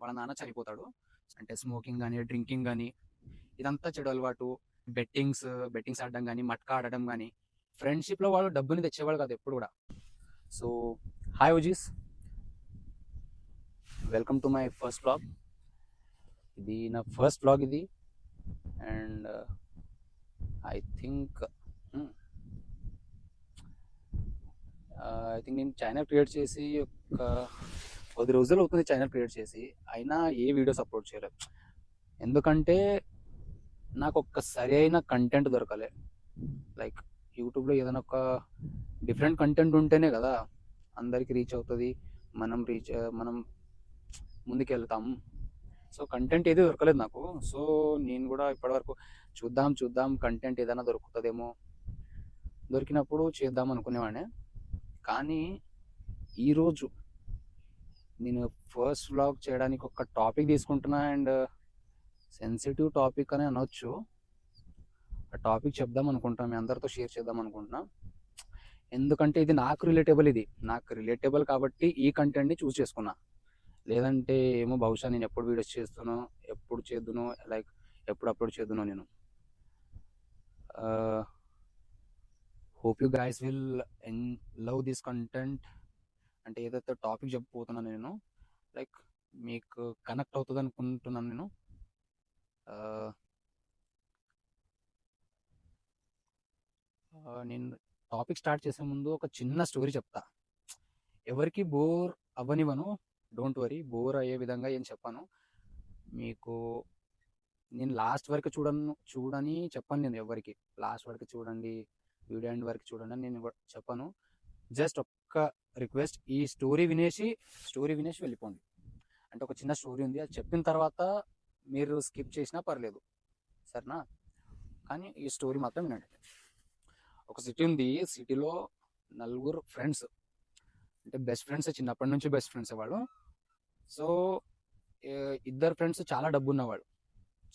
వాళ్ళ నాన్న చనిపోతాడు. అంటే స్మోకింగ్ కానీ, డ్రింకింగ్ కానీ ఇదంతా చెడు అలవాటు. బెట్టింగ్స్ ఆడడం కానీ, మట్కా ఆడడం కానీ, ఫ్రెండ్షిప్లో వాళ్ళు డబ్బుని తెచ్చేవాళ్ళు కాదు ఎప్పుడు కూడా. So hi OGs, welcome to my first vlog. ఇది నా ఫస్ట్ వ్లాగ్ ఇది. అండ్ ఐ థింక్ నేను ఛానల్ క్రియేట్ చేసి ఒక 10 రోజులు అవుతుంది ఛానల్ క్రియేట్ చేసి, అయినా ఏ వీడియోస్ అప్లోడ్ చేయలేదు. ఎందుకంటే నాకు ఒక సరి అయిన కంటెంట్ దొరకలే. లైక్ యూట్యూబ్లో ఏదైనా ఒక డిఫరెంట్ కంటెంట్ ఉంటేనే కదా అందరికి రీచ్ అవుతుంది, మనం ముందుకు వెళ్తాం. సో కంటెంట్ ఏది దొరకలేదు నాకు. సో నేను కూడా ఇప్పటివరకు చూద్దాం కంటెంట్ ఏదైనా దొరుకుతుందేమో, దొరికినప్పుడు చేద్దాం అనుకునేవాడిని. కానీ ఈరోజు నేను ఫస్ట్ వ్లాగ్ చేయడానికి ఒక టాపిక్ తీసుకుంటున్నా. అండ్ సెన్సిటివ్ టాపిక్ అని అనొచ్చు. ఆ టాపిక్ చెప్దాం అనుకుంటున్నా, మీ అందరితో షేర్ చేద్దాం అనుకుంటున్నా. ఎందుకంటే ఇది నాకు రిలేటబుల్ కాబట్టి ఈ కంటెంట్ని చూస్ చేసుకున్నా. లేదంటే ఏమో బహుశా నేను ఎప్పుడు వీడియోస్ చేస్తునో, ఎప్పుడు అప్లోడ్ చేద్దునో నేను. Hope you guys will love this content. అంటే ఏదైతే టాపిక్ చెప్పబోతున్నాను నేను, లైక్ మీకు కనెక్ట్ అవుతుంది అనుకుంటున్నాను నేను. నేను టాపిక్ స్టార్ట్ చేసే ముందు ఒక చిన్న స్టోరీ చెప్తా. ఎవరికి బోర్ అవ్వనివ్వను, డోంట్ వరీ. బోర్ అయ్యే విధంగా ఏం చెప్పాను మీకు. నేను లాస్ట్ వరకు చూడని చెప్పాను. నేను ఎవరికి లాస్ట్ వరకు చూడండి, వీడియో ఎండ్ వరకు చూడండి అని నేను చెప్పాను. జస్ట్ ఒక్క రిక్వెస్ట్, ఈ స్టోరీ వినేసి వెళ్ళిపోండి. అంటే ఒక చిన్న స్టోరీ ఉంది, అది చెప్పిన తర్వాత మీరు స్కిప్ చేసినా పర్లేదు, సరేనా? కానీ ఈ స్టోరీ మాత్రం వినండి. ఒక సిటీ ఉంది, సిటీలో 4 ఫ్రెండ్స్, అంటే బెస్ట్ ఫ్రెండ్స్, చిన్నప్పటి నుంచి బెస్ట్ ఫ్రెండ్స్ వాళ్ళు. సో 2 ఫ్రెండ్స్ చాలా డబ్బు ఉన్నవాడు,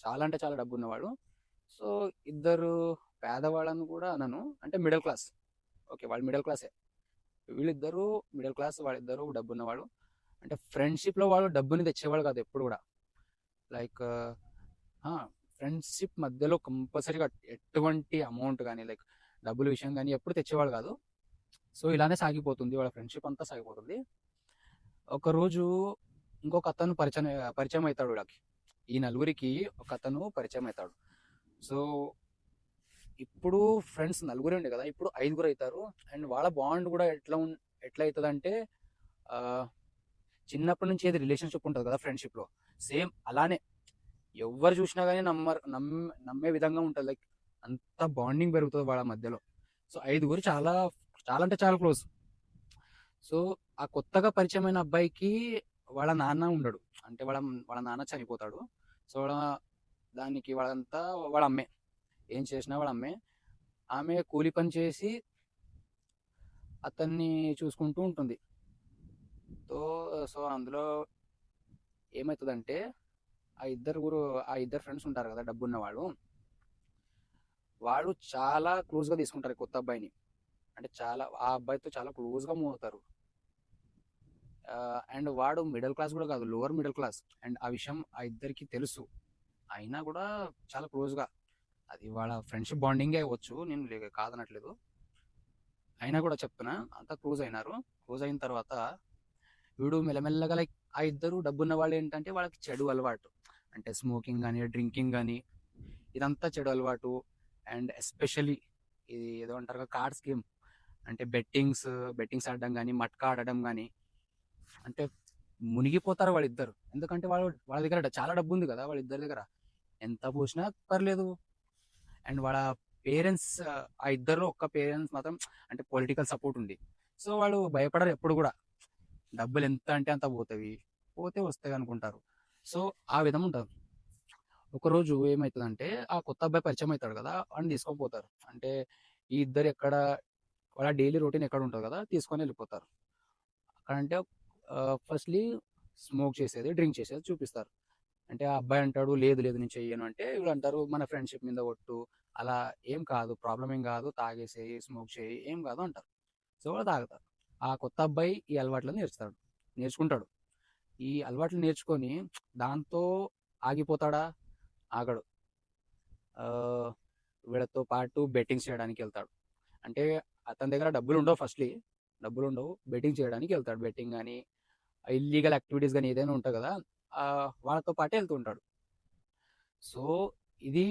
చాలా అంటే చాలా డబ్బు ఉన్నవాడు. సో 2 పేదవాళ్ళని కూడా అనను, అంటే మిడిల్ క్లాస్. ఓకే, వాళ్ళు మిడిల్ క్లాసే. వీళ్ళిద్దరూ మిడిల్ క్లాస్, వాళ్ళిద్దరూ డబ్బు ఉన్నవాడు. అంటే ఫ్రెండ్షిప్లో వాళ్ళు డబ్బుని తెచ్చేవాళ్ళు కాదు ఎప్పుడు కూడా. లైక్ ఫ్రెండ్షిప్ మధ్యలో కంపల్సరీగా ఎటువంటి అమౌంట్ కానీ, లైక్ డబ్బుల విషయం కానీ ఎప్పుడు తెచ్చేవాళ్ళు కాదు. సో ఇలానే సాగిపోతుంది వాళ్ళ ఫ్రెండ్షిప్ అంతా, సాగిపోతుంది. ఒకరోజు ఇంకొక అతను పరిచయం అవుతాడు వీళ్ళకి. ఈ 4కి ఒక అతను పరిచయం అవుతాడు. సో ఇప్పుడు ఫ్రెండ్స్ 4 ఉండే కదా, ఇప్పుడు 5 అవుతారు. అండ్ వాళ్ళ బాండ్ కూడా ఎట్లా అవుతుంది అంటే, చిన్నప్పటి నుంచి ఏది రిలేషన్షిప్ ఉంటుంది కదా ఫ్రెండ్షిప్లో, సేమ్ అలానే ఎవరు చూసినా కానీ నమ్మే విధంగా ఉంటుంది. లైక్ అంత బాండింగ్ పెరుగుతుంది వాళ్ళ మధ్యలో. సో 5 చాలా చాలా అంటే చాలా క్లోజ్. సో ఆ కొత్తగా పరిచయమైన అబ్బాయికి వాళ్ళ నాన్న ఉండడు, అంటే వాళ్ళ నాన్న చనిపోతాడు. సో దానికి వాళ్ళ అమ్మే, ఏం చేసినా వాళ్ళ అమ్మే. ఆమె కూలి పని చేసి అతన్ని చూసుకుంటూ ఉంటుంది. సో అందులో ఏమవుతుందంటే, ఆ ఇద్దరు ఫ్రెండ్స్ ఉంటారు కదా డబ్బున్న వాళ్ళు చాలా క్లోజ్గా తీసుకుంటారు కొత్త అబ్బాయిని. అంటే ఆ అబ్బాయితో చాలా క్లోజ్గా మూవ్ అవుతారు. అండ్ వాడు మిడిల్ క్లాస్ కూడా కాదు, లోవర్ మిడిల్ క్లాస్. అండ్ ఆ విషయం ఆ ఇద్దరికి తెలుసు, అయినా కూడా చాలా క్లోజ్గా, అది వాళ్ళ ఫ్రెండ్షిప్ బాండింగే అవ్వచ్చు, నేను కాదనట్లేదు. అయినా కూడా చెప్తున్నా, అంతా క్లోజ్ అయినారు. క్లోజ్ అయిన తర్వాత వీడు మెల్లమెల్లగా, లైక్ ఆ ఇద్దరు డబ్బున్న వాళ్ళు ఏంటంటే వాళ్ళకి చెడు అలవాటు, అంటే స్మోకింగ్ కానీ, డ్రింకింగ్ కానీ ఇదంతా చెడు అలవాటు. అండ్ ఎస్పెషల్లీ ఇది ఏదో అంటారు కార్డ్స్ గేమ్, అంటే బెట్టింగ్స్ ఆడడం కానీ, మట్కా ఆడడం కానీ, అంటే మునిగిపోతారు వాళ్ళిద్దరు. ఎందుకంటే వాళ్ళ దగ్గర చాలా డబ్బు ఉంది కదా వాళ్ళిద్దరి దగ్గర, ఎంత పోసినా పర్లేదు. అండ్ వాళ్ళ పేరెంట్స్, ఆ ఇద్దరు ఒక్క పేరెంట్స్ మాత్రం అంటే పొలిటికల్ సపోర్ట్ ఉంది. సో వాళ్ళు భయపడరు ఎప్పుడు కూడా, డబ్బులు ఎంత అంటే అంత వస్తాయి అనుకుంటారు. సో ఆ విధంగా ఉంటారు. ఒకరోజు ఏమవుతుందంటే, ఆ కొత్త అబ్బాయి పరిచయం అవుతాడు కదా, వాడిని తీసుకొని పోతారు. అంటే ఈ ఇద్దరు వాళ్ళ డైలీ రొటీన్ ఎక్కడ ఉంటుంది కదా, తీసుకొని వెళ్ళిపోతారు. అక్కడంటే ఫస్ట్లీ స్మోక్ చేసేది, డ్రింక్ చేసేది చూపిస్తారు. అంటే ఆ అబ్బాయి అంటాడు, లేదు నేను చెయ్యను. అంటే వీళ్ళు అంటారు, మన ఫ్రెండ్షిప్ మీద ఒట్టు, అలా ఏం కాదు, ప్రాబ్లం ఏం కాదు, తాగేసేయి, స్మోక్ చేయి, ఏం కాదు అంటారు. సో వాళ్ళు తాగుతారు. ఆ కొత్త అబ్బాయి ఈ అలవాట్లను నేర్చుకుంటాడు. ఈ అలవాట్లు నేర్చుకొని దాంతో ఆగిపోతాడా? ఆగడు. ఆహ్, వీళ్ళతో పాటు బెట్టింగ్స్ చేయడానికెళ్తాడు. అంటే అతని దగ్గర డబ్బులుండవు ఫస్ట్‌లీ. డబ్బులుండవు. బెట్టింగ్ చేయడానికెళ్తాడు. బెట్టింగ్ గాని, ఇల్లీగల్ యాక్టివిటీస్ గాని ఏదైనా ఉంటాయి గదా! వాళ్ళతో పాటే ఎళ్తూ ఉంటాడు. సో, ఇది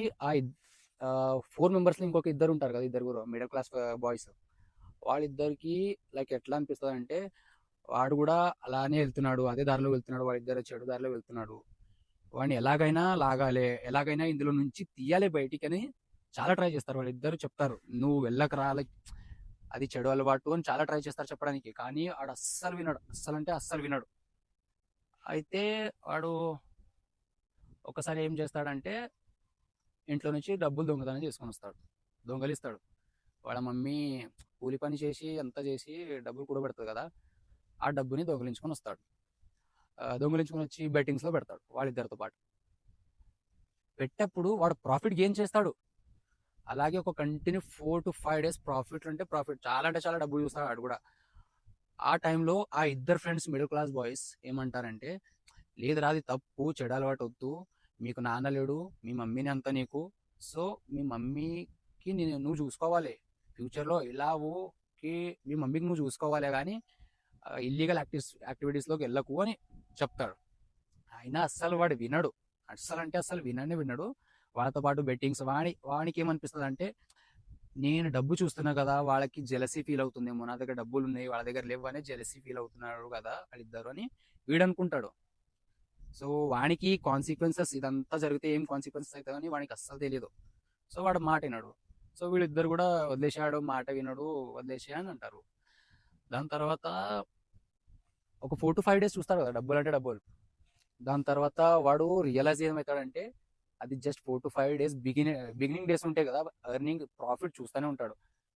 4 మెంబర్స్‌లో ఇంకొక ఇద్దరుంటారు గదా! ఇద్దరుగురు మిడిల్ క్లాస్ బాయ్స్. వాళ్ళిద్దరికీ లైక్ ఎట్లా అనిపిస్తదంటే, వాడు గూడా అలానే ఎళ్తున్నాడు. అదే దారిలో వెళ్తున్నాడు. వాళ్ళిద్దరు చెడు దారిలో వెళ్తున్నాడు. వాడిని ఎలాగైనా లాగాలే, ఎలాగైనా ఇందులో నుంచి తీయాలి బయటికని చాలా ట్రై చేస్తారు. వాళ్ళిద్దరూ చెప్తారు. "నువ్వు వెళ్ళకురా లైక్ అది చెడు అలవాటు" అని చాలా ట్రై చేస్తారు చెప్పడానికి. కానీ ఆడు అస్సలు వినడు. అస్సలంటే అస్సలు వినడు. అయితే వాడు ఒకసారి ఏం చేస్తాడంటే, ఇంట్లో నుంచి డబ్బులు దొంగతనం చేసుకొనొస్తాడు. దొంగిలిస్తాడు. వాళ్ళ మమ్మీ కూలి పని చేసి అంతా చేసి డబ్బులు కూడబెడతది కదా! ఆ డబ్బుని దొంగిలించుకొనొస్తాడు. దొంగిలించుకొనొచ్చి బెట్టింగ్స్‌లో పెడతాడు వాళ్ళిద్దరితో పాటు. పెట్టప్పుడు వాడు ప్రాఫిట్ గెయిన్ చేస్తాడు. అలాగే ఒక కంటిన్యూ 4-5 డేస్ ప్రాఫిట్ అంటే ప్రాఫిట్. చాలా అంటే చాలా డబ్బులు చూస్తాడు ఆడు గూడా. ఆ టైంలో ఆ ఇద్దరు ఫ్రెండ్స్ మిడిల్ క్లాస్ బాయ్స్ ఏమంటారంటే, "లేదురా అది తప్పు, చెడు అలవాటొద్దు. మీకు నాన్న లేడు. మీ మమ్మీనే అంతా నీకు. సో, మీ మమ్మీకి నువ్వు చూసుకోవాలి. ఫ్యూచర్‌లో ఎలాగోకి మీ మమ్మీకి నువ్వు చూసుకోవాలే గానీ ఇల్లీగల్ యాక్టివిటీస్‌లోకి ఎళ్ళకు" అని చెప్తాడు. అయినా అస్సలు వాడు వినడు. అస్సలంటే అస్సలు విననే వినడు. వాళ్ళతో పాటు బెట్టింగ్స్ వానికేమనిపిస్తదంటే, నేను డబ్బు చూస్తున్నా గదా! వాళ్ళకి జెలసీ ఫీల్ అవుతుందేమో. నా దగ్గర డబ్బులున్నాయి. వాళ్ళ దగ్గర లేవని జెలసీ ఫీల్ అవుతున్నారు గదా! వాళ్ళిద్దరు అని వీడనుకుంటాడు. సో, వానికి కాన్సిక్వెన్సెస్ ఇదంతా జరిగితే ఏం కాన్సిక్వెన్సెస్ అయితదని వానికి అస్సలు తెలీదు. సో, వాడు మాట ఇనడు. సో, వీళ్ళిద్దరు గూడా వదిలేసేయి ఆడు మాట వినడు. వదిలేసేయి అని అంటారు. దాని తర్వాత ఒక 4-5 డేస్ చూస్తాడు గదా! డబ్బులంటే డబ్బులు. దాని తర్వాత వాడు రియలైజ్ ఏమైతాడంటే, అది జస్ట్ 4-5 డేస్ బిగినింగ్ డేస్ ఉంటాయి కదా! ఎర్నింగ్ ప్రాఫిట్ చూస్తూనే ఉంటాడు.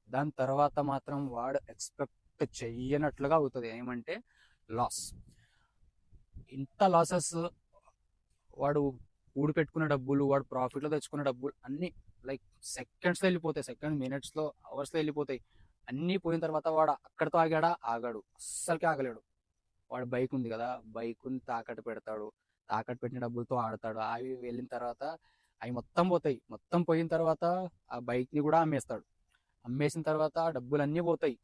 దాని తర్వాత మాత్రం వాడు ఎక్స్‌పెక్ట్ చెయ్యనట్లుగా అవుతది. ఏమంటే లాస్. ఇంత లాసెస్ వాడు కూడిపెట్టుకున్న డబ్బులు, వాడు ప్రాఫిట్‌లో తెచ్చుకున్న డబ్బులు అన్నీ లైక్ సెకండ్స్‌లో ఎళ్ళిపోతాయి. మినిట్స్‌లో, అవర్స్‌లో ఎళ్ళిపోతాయి. అన్నీ పోయిన తర్వాత వాడు అక్కడితో ఆగాడా? ఆగడు. అస్సలకి ఆగలేడు. వాడు బైక్ ఉంది కదా! బైకుని తాకట్టు పెడతాడు. తాకట్టు పెట్టిన డబ్బులతో ఆడతాడు. అవి వెళ్ళిన తర్వాత అవి మొత్తం పోతాయి. మొత్తం పోయిన తర్వాత ఆ బైక్‌ని కూడా అమ్మేస్తాడు. అమ్మేసిన తర్వాత ఆ డబ్బులన్నీ పోతాయి.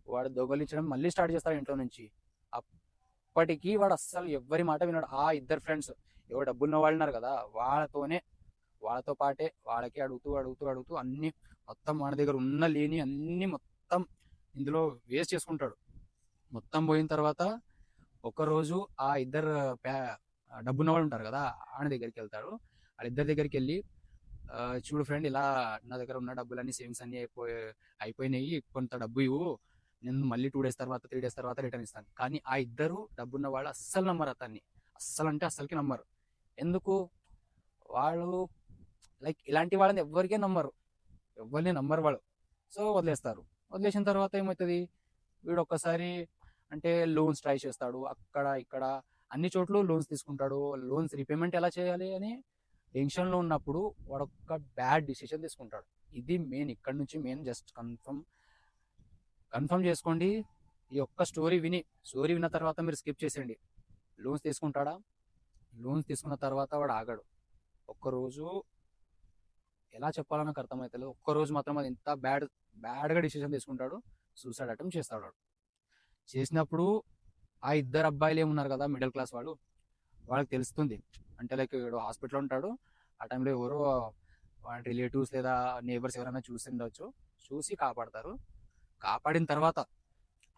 వాడు దొంగిలించడం మళ్ళీ స్టార్ట్ చేస్తాడు ఇంట్లో నుంచి. అప్పటికి వాడు అస్సలు ఎవ్వరి మాట వినడు. ఆ ఇద్దరు ఫ్రెండ్స్ ఎవరు డబ్బులున్న వాళ్ళున్నారు కదా! వాళ్ళతో పాటే వాళ్ళకే అడుగుతూ, అడుగుతూ, అడుగుతూ అన్నీ మొత్తం వాడి దగ్గర ఉన్న లేని అన్నీ మొత్తం ఇందులో వేస్ట్ చేసుకుంటాడు. మొత్తం పోయిన తర్వాత ఒకరోజు ఆ ఇద్దరు డబ్బున్న వాళ్ళు ఉంటారు కదా! ఆయన దగ్గరికెళ్తాడు. వాళ్ళిద్దరి దగ్గరికెళ్ళి చూడు ఫ్రెండ్ ఇలా నా దగ్గర ఉన్న డబ్బులన్నీ సేవింగ్స్ అన్నీ అయిపోయినాయి. కొంత డబ్బు ఇవ్వు. నేను మళ్ళీ 2 డేస్ తర్వాత, 3 డేస్ తర్వాత రిటర్న్ ఇస్తాను. కానీ ఆ ఇద్దరు డబ్బున్న వాళ్ళు అస్సలు నమ్మరు అతన్ని. అస్సలంటే అస్సలకి నమ్మరు. ఎందుకు? వాళ్ళు లైక్ ఇలాంటి వాళ్ళని ఎవ్వరికీ నమ్మరు. ఎవ్వరిని నమ్మరు వాళ్ళు. సో, వదిలేస్తారు. వదిలేసిన తర్వాత ఏమైతది? వీడు ఒక్కసారి అంటే లోన్స్ ట్రై చేస్తాడు. అక్కడ, ఇక్కడ అన్ని చోట్ల లోన్స్ తీసుకుంటాడు. లోన్స్ రీపేమెంట్ ఎలా చేయాలి అని టెన్షన్‌లో ఉన్నప్పుడు వాడొక బ్యాడ్ డిసిషన్ తీసుకుంటాడు. ఇది మెయిన్. ఇక్కడి నుంచి మెయిన్ జస్ట్ కన్ఫర్మ్ చేసుకోండి. ఈ ఒక్క స్టోరీ విన్న తర్వాత మీరు స్కిప్ చేసేయండి. లోన్స్ తీసుకుంటాడా? లోన్స్ తీసుకున్న తర్వాత వాడు ఆగడు. ఒక్కరోజు ఎలా చెప్పాలో నాకు అర్థమైతలేదు. ఒక్కరోజు మాత్రం అది ఎంత బ్యాడ్‌గా డిసిషన్ తీసుకుంటాడు. సూసైడ్ అటెంప్ట్ చేస్తాడు వాడు. చేసినప్పుడు ఆ ఇద్దరు అబ్బాయిలు ఏమున్నారు కదా! మిడిల్ క్లాస్ వాళ్ళు. వాళ్ళకి తెలుస్తుంది. అంటే లైక్ వీడు హాస్పిటల్‌లో ఉంటాడు. ఆ టైంలో ఎవరో వాడి రిలేటివ్స్ లేదా నైబర్స్ ఎవరైనా చూసుండొచ్చు. చూసి కాపాడతారు. కాపాడిన తర్వాత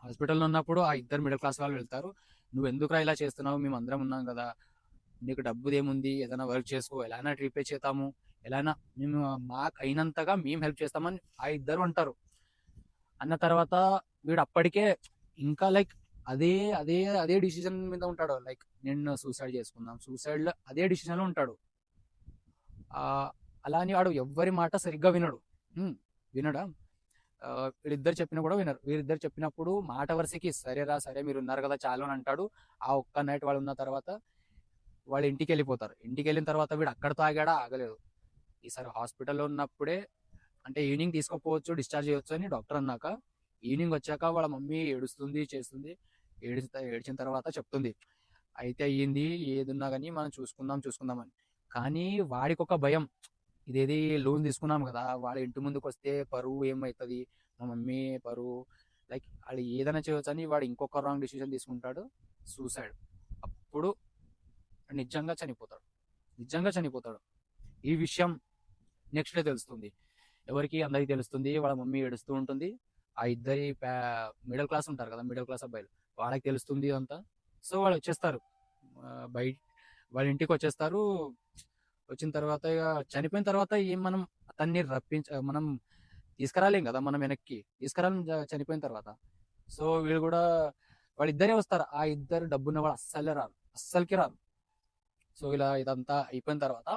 హాస్పిటల్‌లో ఉన్నప్పుడు ఆ ఇద్దరు మిడిల్ క్లాస్ వాళ్ళు వెళ్తారు. "నువ్వెందుకురా ఇలా చేస్తున్నావు? మేమందరం ఉన్నాం కదా! నీకు డబ్బుదేముంది? ఏదైనా వర్క్ చేసుకో. ఎలాగైనా రీపే చేద్దాము. ఎలాగైనా మేము మాకు అయినంతగా మేము హెల్ప్ చేస్తామని" ఆ ఇద్దరు అంటారు. అన్న తర్వాత వీడు అప్పటికే ఇంకా లైక్ అదే అదే అదే డిసిషన్ మీద ఉంటాడు. లైక్ నేను సూసైడ్ చేసుకుందాం. సూసైడ్‌లో అదే డిసిషన్‌లో ఉంటాడు. అలా అని వాడు ఎవ్వరి మాట సరిగ్గా వినడు. వినడా? వీళ్ళిద్దరు చెప్పినా కూడా వినరు. వీళ్ళిద్దరు చెప్పినప్పుడు మాట వరుసకి సరేరా సరే మీరున్నారు కదా చాలు అని అంటాడు. ఆ ఒక్క నైట్ వాళ్ళు ఉన్న తర్వాత వాళ్ళ ఇంటికెళ్ళిపోతారు. ఇంటికెళ్ళిన తర్వాత వీడు అక్కడితో ఆగాడా? ఆగలేదు. ఈసారి హాస్పిటల్‌లో ఉన్నప్పుడే అంటే ఈవినింగ్ తీసుకోపోవచ్చు, డిశ్చార్జ్ చేయొచ్చు అని డాక్టర్ అన్నాక, ఈవినింగ్ వచ్చాక వాళ్ళ మమ్మీ ఏడుస్తుంది, చేస్తుంది. ఏడిచిన తర్వాత చెప్తుంది. అయితే అయ్యింది, ఏదున్నా కానీ మనం చూసుకుందామని. కానీ వాడికొక భయం, ఇదేది లోన్ తీసుకున్నాం కదా, వాడు ఇంటి ముందుకు వస్తే పరువు ఏమవుతుంది, మా మమ్మీ పరువు, లైక్ వాడు ఏదైనా చేయొచ్చని వాడు ఇంకొక రాంగ్ డిసిషన్ తీసుకుంటాడు, సూసైడ్. అప్పుడు నిజంగా చనిపోతాడు, నిజంగా చనిపోతాడు. ఈ విషయం నెక్స్ట్ డే తెలుస్తుంది ఎవరికి, అందరికి తెలుస్తుంది. వాళ్ళ మమ్మీ ఏడుస్తూ ఉంటుంది. ఆ ఇద్దరి మిడిల్ క్లాస్ ఉంటారు కదా, మిడిల్ క్లాస్ అబ్బాయిలు, వాళ్ళకి తెలుస్తుంది అంతా. సో వాళ్ళు వచ్చేస్తారు, బయట వాళ్ళ ఇంటికి వచ్చేస్తారు. వచ్చిన తర్వాత ఇక చనిపోయిన తర్వాత ఏం మనం అతన్ని మనం తీసుకురాలేం కదా, మనం వెనక్కి తీసుకురాలేం చనిపోయిన తర్వాత. సో వీళ్ళు కూడా వాళ్ళిద్దరే వస్తారు. ఆ ఇద్దరు డబ్బున్న వాళ్ళు అస్సలకి రారు. సో ఇలా ఇదంతా అయిపోయిన తర్వాత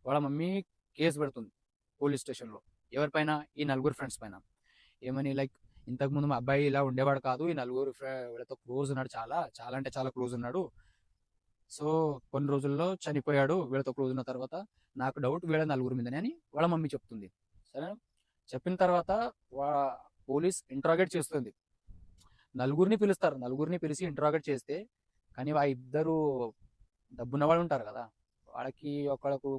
వాళ్ళ మమ్మీ కేసు పెడుతుంది పోలీస్ స్టేషన్లో. ఎవరిపైన? ఈ నలుగురు ఫ్రెండ్స్ పైన. ఏమని, లైక్ ఇంతకుముందు మా అబ్బాయి ఇలా ఉండేవాడు కాదు, ఈ నలుగురు వీళ్ళతో క్లోజ్ ఉన్నాడు, చాలా చాలా అంటే చాలా క్లోజ్ ఉన్నాడు. సో కొన్ని రోజుల్లో చనిపోయాడు వీళ్ళతో క్లోజ్ ఉన్న తర్వాత. నాకు డౌట్ వీళ్ళ నలుగురు మీదనే అని వాళ్ళ మమ్మీ చెప్తుంది. సరే, చెప్పిన తర్వాత పోలీస్ ఇంట్రాగేట్ చేస్తుంది. నలుగురిని పిలుస్తారు, నలుగురిని పిలిచి ఇంట్రాగేట్ చేస్తే, కానీ ఆ ఇద్దరు డబ్బున్న వాళ్ళు ఉంటారు కదా, వాళ్ళకి ఒకళ్ళకు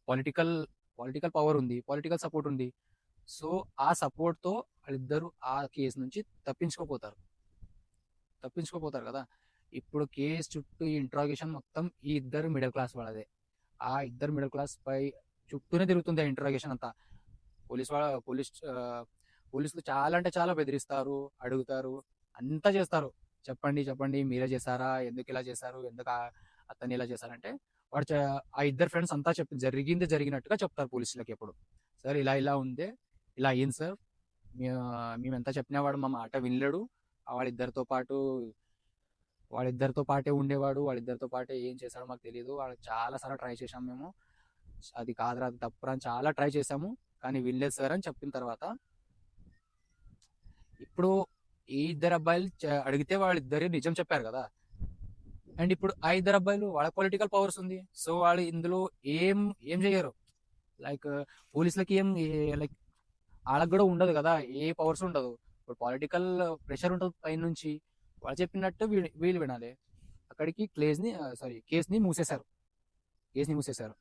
పొలిటికల్ పవర్ ఉంది, పొలిటికల్ సపోర్ట్ ఉంది. సో ఆ సపోర్ట్తో వాళ్ళిద్దరు ఆ కేసు నుంచి తప్పించుకోపోతారు కదా. ఇప్పుడు కేసు చుట్టూ ఈ ఇంట్రాగేషన్ మొత్తం ఈ ఇద్దరు మిడిల్ క్లాస్ వాళ్ళదే. ఆ ఇద్దరు మిడిల్ క్లాస్ పై చుట్టూనే తిరుగుతుంది ఆ ఇంట్రాగేషన్ అంతా. పోలీసులు చాలా అంటే చాలా బెదిరిస్తారు, అడుగుతారు, అంతా చేస్తారు. చెప్పండి మీరే చేశారా, ఎందుకు ఇలా చేశారు, ఎందుకు అతన్ని ఇలా చేశారంటే వాడు ఆ ఇద్దరు ఫ్రెండ్స్ అంతా జరిగినట్టుగా చెప్తారు పోలీసులకి. ఎప్పుడు సార్ ఇలా ఉందే, ఇలా అయ్యింది సార్, మేము ఎంత చెప్పినా వాడు మా మాట వినలేడు, వాళ్ళిద్దరితో పాటే ఉండేవాడు, వాళ్ళిద్దరితో పాటే ఏం చేశాడో మాకు తెలియదు, వాళ్ళు చాలాసార్లు ట్రై చేసాం మేము, అది కాదురా అది తప్పురా అని చాలా ట్రై చేసాము, కానీ వినలేదు సార్ అని చెప్పిన తర్వాత, ఇప్పుడు ఈ ఇద్దరు అబ్బాయిలు అడిగితే వాళ్ళిద్దరు నిజం చెప్పారు కదా. అండ్ ఇప్పుడు ఆ ఇద్దరు అబ్బాయిలు వాళ్ళ పొలిటికల్ పవర్స్ ఉంది. సో వాళ్ళు ఇందులో ఏం చేయరు. లైక్ పోలీసులకి లైక్ వాళ్ళకి కూడా ఉండదు కదా, ఏ పవర్స్ ఉండదు. ఇప్పుడు పొలిటికల్ ప్రెషర్ ఉంటుంది పైనుంచి, వాళ్ళు చెప్పినట్టు వీళ్ళు వినాలి. అక్కడికి కేసుని మూసేశారు.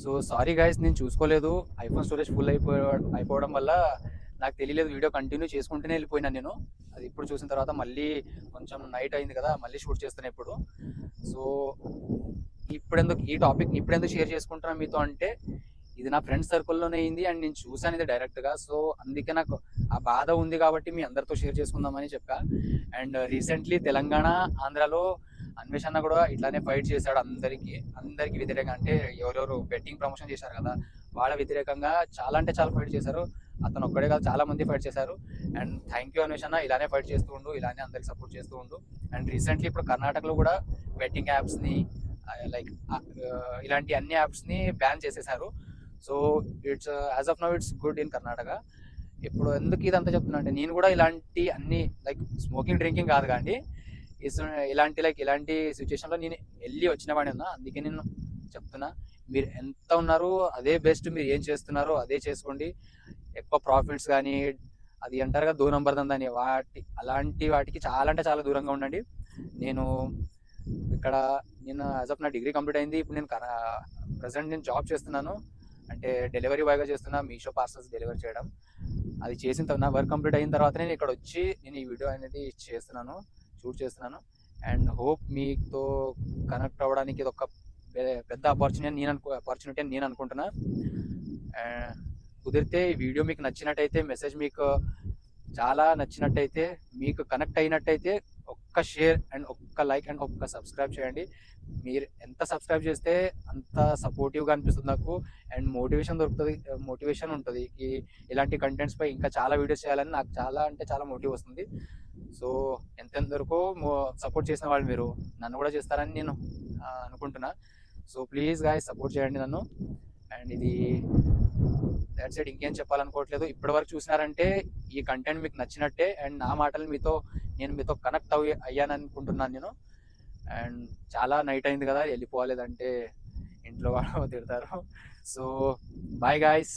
సో సారీ గైస్, నేను చూసుకోలేదు, ఐఫోన్ స్టోరేజ్ ఫుల్ అయిపోవడం వల్ల నాకు తెలియలేదు, వీడియో కంటిన్యూ చేసుకుంటూనే వెళ్ళిపోయినా నేను. అది ఇప్పుడు చూసిన తర్వాత మళ్ళీ కొంచెం నైట్ అయింది కదా, మళ్ళీ షూట్ చేస్తాను ఇప్పుడు. సో ఈ టాపిక్ ఇప్పుడెందుకు షేర్ చేసుకుంటున్నా మీతో అంటే, ఇది నా ఫ్రెండ్స్ సర్కిల్లోనే అయింది అండ్ నేను చూసాను ఇది డైరెక్ట్గా. సో అందుకే నాకు ఆ బాధ ఉంది కాబట్టి మీ అందరితో షేర్ చేసుకుందామని చెప్పా. అండ్ రీసెంట్లీ తెలంగాణ, ఆంధ్రాలో అన్వేషణ కూడా ఇట్లానే ఫైట్ చేశాడు అందరికి వ్యతిరేకంగా. అంటే ఎవరెవరు బెట్టింగ్ ప్రమోషన్ చేశారు కదా, వాళ్ళ వ్యతిరేకంగా చాలా అంటే చాలా ఫైట్ చేశారు. అతను ఒక్కడే కాదు, చాలా మంది ఫైట్ చేశారు. అండ్ థ్యాంక్ యూ అన్వేషణ, ఇలానే ఫైట్ చేస్తూ ఉండు, ఇలానే అందరికి సపోర్ట్ చేస్తూ ఉండు. అండ్ రీసెంట్లీ ఇప్పుడు కర్ణాటకలో కూడా బెట్టింగ్ యాప్స్ని లైక్ ఇలాంటి అన్ని యాప్స్ని బ్యాన్ చేసేసారు. So it's as of now it's good in Karnataka. ఇప్పుడు ఎందుకు ఇదంతా చెప్తున్నా అంటే, నేను కూడా ఇలాంటి అన్ని లైక్ స్మోకింగ్ డ్రింకింగ్ కాదు కానీ ఇలాంటి సిచ్యువేషన్లో నేను వెళ్ళి వచ్చిన వాడిని ఉన్నా. అందుకే నేను చెప్తున్నా, మీరు ఎంత ఉన్నారో అదే బెస్ట్, మీరు ఏం చేస్తున్నారో అదే చేసుకోండి. ఎక్కువ ప్రాఫిట్స్ కానీ అది అంటారుగా 2 నంబర్ దందని, అలాంటి వాటికి చాలా అంటే చాలా దూరంగా ఉండండి. నేను యాజ్ ఆఫ్ నా డిగ్రీ కంప్లీట్ అయింది. ఇప్పుడు నేను ప్రజెంట్ నేను జాబ్ చేస్తున్నాను, అంటే డెలివరీ బాయ్గా చేస్తున్నా, మీషో పార్సల్స్ డెలివరీ చేయడం. అది చేసిన నా వర్క్ కంప్లీట్ అయిన తర్వాత నేను ఇక్కడ వచ్చి నేను ఈ వీడియో అనేది షూట్ చేస్తున్నాను. అండ్ హోప్ మీతో కనెక్ట్ అవ్వడానికి ఇది ఒక పెద్ద ఆపర్చునిటీ అని నేను అనుకుంటున్నా. కుదిరితే ఈ వీడియో మీకు నచ్చినట్టయితే, మెసేజ్ మీకు చాలా నచ్చినట్టయితే, మీకు కనెక్ట్ అయినట్టయితే ఒక్క షేర్ అండ్ ఒక్క లైక్ అండ్ ఒక్క సబ్స్క్రైబ్ చేయండి. మీరు ఎంత సబ్స్క్రైబ్ చేస్తే అంత సపోర్టివ్గా అనిపిస్తుంది నాకు, అండ్ మోటివేషన్ ఉంటుంది. ఇలాంటి కంటెంట్స్ పై ఇంకా చాలా వీడియోస్ చేయాలని నాకు చాలా అంటే చాలా మోటివ్ వస్తుంది. సో ఎంతవరకు సపోర్ట్ చేసిన వాళ్ళు మీరు నన్ను కూడా చేస్తారని నేను అనుకుంటున్నా. సో ప్లీజ్ గాయ్స్ సపోర్ట్ చేయండి నన్ను. అండ్ ఇది దాట్స్ ఇట్, ఇంకేం చెప్పాలనుకోవట్లేదు. ఇప్పటివరకు చూసినారంటే ఈ కంటెంట్ మీకు నచ్చినట్టే, అండ్ నా మాటలు నేను మీతో కనెక్ట్ అయ్యాను అనుకుంటున్నాను నేను. అండ్ చాలా నైట్ అయింది కదా, వెళ్ళిపోలేదంటే ఇంట్లో వాళ్ళు తిడతారు. So bye guys.